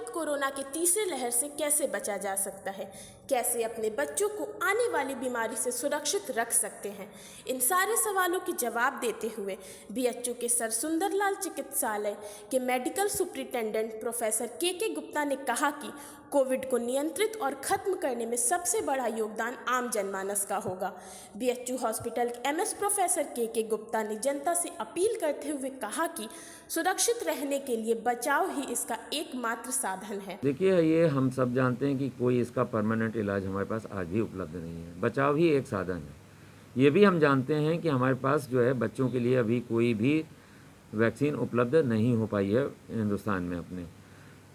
संभावित कोरोना के तीसरे लहर से कैसे बचा जा सकता है, कैसे अपने बच्चों को आने वाली बीमारी से सुरक्षित रख सकते हैं, इन सारे सवालों के जवाब देते हुए बीएचयू के सर सुंदरलाल चिकित्सालय के मेडिकल सुपरिटेंडेंट प्रोफेसर के गुप्ता ने कहा कि कोविड को नियंत्रित और खत्म करने में सबसे बड़ा योगदान आम जनमानस का होगा। बीएचयू हॉस्पिटल के एमएस प्रोफेसर के गुप्ता ने जनता से अपील करते हुए कहा कि सुरक्षित रहने के लिए बचाव ही इसका एकमात्र साधन है। देखिए, ये हम सब जानते हैं कि कोई इसका परमानेंट इलाज हमारे पास आज भी उपलब्ध नहीं है। बचाव ही एक साधन है। ये भी हम जानते हैं कि हमारे पास जो है बच्चों के लिए अभी कोई भी वैक्सीन उपलब्ध नहीं हो पाई है हिंदुस्तान में अपने।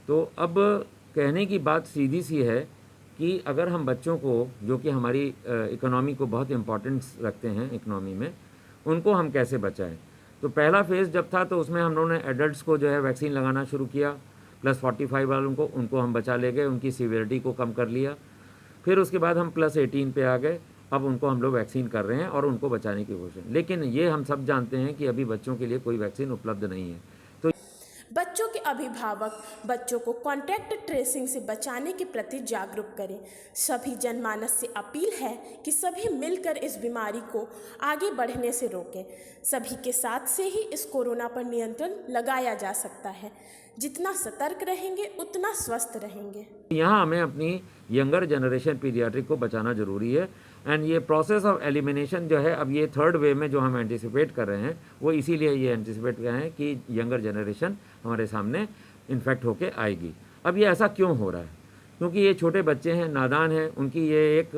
तो अब कहने की बात सीधी सी है कि अगर हम बच्चों को, जो कि हमारी इकोनॉमी को बहुत इम्पोर्टेंस रखते हैं इकोनॉमी में, उनको हम कैसे बचाएं। तो पहला फेज़ जब था तो उसमें हम लोगों ने एडल्ट्स को जो है वैक्सीन लगाना शुरू किया, +45 वालों को, उनको हम बचा ले गए, उनकी सीवियरिटी को कम कर लिया। फिर उसके बाद हम +18 पे आ गए, अब उनको हम लोग वैक्सीन कर रहे हैं और उनको बचाने की कोशिश। लेकिन ये हम सब जानते हैं कि अभी बच्चों के लिए कोई वैक्सीन उपलब्ध नहीं है। तो बच्चों के अभिभावक बच्चों को कॉन्टैक्ट ट्रेसिंग से बचाने के प्रति जागरूक करें। सभी जनमानस से अपील है कि सभी मिलकर इस बीमारी को आगे बढ़ने से रोकें। सभी के साथ से ही इस कोरोना पर नियंत्रण लगाया जा सकता है। जितना सतर्क रहेंगे उतना स्वस्थ रहेंगे। यहाँ हमें अपनी यंगर जनरेशन पीडियाट्रिक को बचाना ज़रूरी है। एंड ये प्रोसेस ऑफ एलिमिनेशन जो है, अब ये थर्ड वेव में जो हम एंटिसिपेट कर रहे हैं, वो इसीलिए ये एंटिसिपेट कर रहे हैं कि यंगर जनरेशन हमारे सामने इन्फेक्ट होके आएगी। अब ये ऐसा क्यों हो रहा है? क्योंकि ये छोटे बच्चे हैं, नादान हैं, उनकी ये एक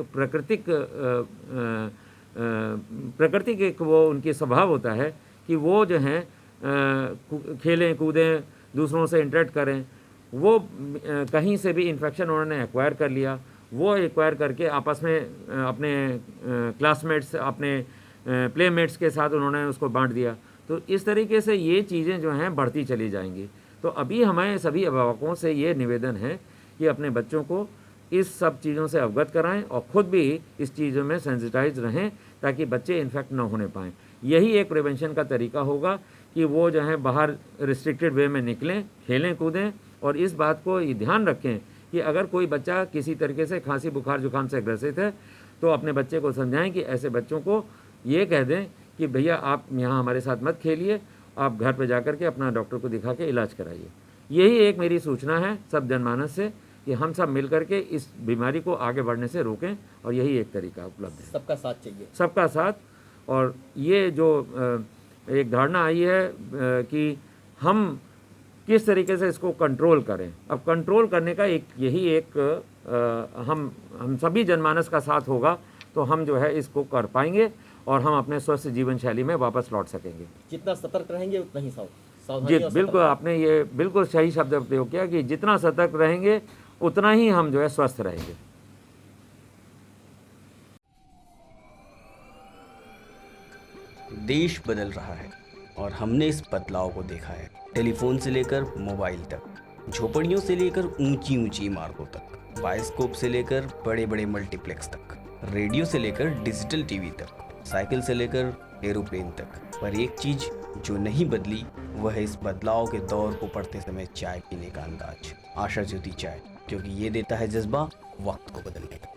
प्राकृतिक एक वो उनकी स्वभाव होता है कि वो जो हैं खेलें कूदें, दूसरों से इंटरेक्ट करें। वो कहीं से भी इन्फेक्शन उन्होंने एक्वायर कर लिया, वो एक्वायर करके आपस में अपने क्लासमेट्स, अपने प्लेमेट्स के साथ उन्होंने उसको बांट दिया। तो इस तरीके से ये चीज़ें जो हैं बढ़ती चली जाएंगी। तो अभी हमें सभी अभिभावकों से ये निवेदन है कि अपने बच्चों को इस सब चीज़ों से अवगत कराएं और ख़ुद भी इस चीज़ों में सेंसिटाइज रहें ताकि बच्चे इन्फेक्ट न होने पाएँ। यही एक प्रिवेंशन का तरीका होगा कि वो जो है बाहर रिस्ट्रिक्टेड वे में निकलें, खेलें कूदें। और इस बात को ये ध्यान रखें कि अगर कोई बच्चा किसी तरीके से खांसी बुखार जुकाम से ग्रसित है तो अपने बच्चे को समझाएं कि ऐसे बच्चों को ये कह दें कि भैया आप यहाँ हमारे साथ मत खेलिए, आप घर पे जाकर के अपना डॉक्टर को दिखा के इलाज कराइए। यही एक मेरी सूचना है सब जनमानस से कि हम सब मिल करके इस बीमारी को आगे बढ़ने से रोकें, और यही एक तरीका उपलब्ध है। सबका साथ चाहिए, सबका साथ। और ये जो एक धारणा आई है कि हम किस तरीके से इसको कंट्रोल करें, अब कंट्रोल करने का यही एक हम सभी जनमानस का साथ होगा तो हम जो है इसको कर पाएंगे और हम अपने स्वस्थ जीवन शैली में वापस लौट सकेंगे। जितना सतर्क रहेंगे उतना ही जी बिल्कुल, आपने ये बिल्कुल सही शब्द प्रयोग किया कि जितना सतर्क रहेंगे उतना ही हम जो है स्वस्थ रहेंगे। देश बदल रहा है और हमने इस बदलाव को देखा है। टेलीफोन से लेकर मोबाइल तक, झोपड़ियों से लेकर ऊंची ऊंची इमारतों तक, बायोस्कोप से लेकर बड़े बड़े मल्टीप्लेक्स तक, रेडियो से लेकर डिजिटल टीवी तक, साइकिल से लेकर एरोप्लेन तक। पर एक चीज जो नहीं बदली वह है इस बदलाव के दौर को पढ़ते समय चाय पीने का अंदाज। आशा ज्योति चाय, क्योंकि ये देता है जज्बा वक्त को बदलने का।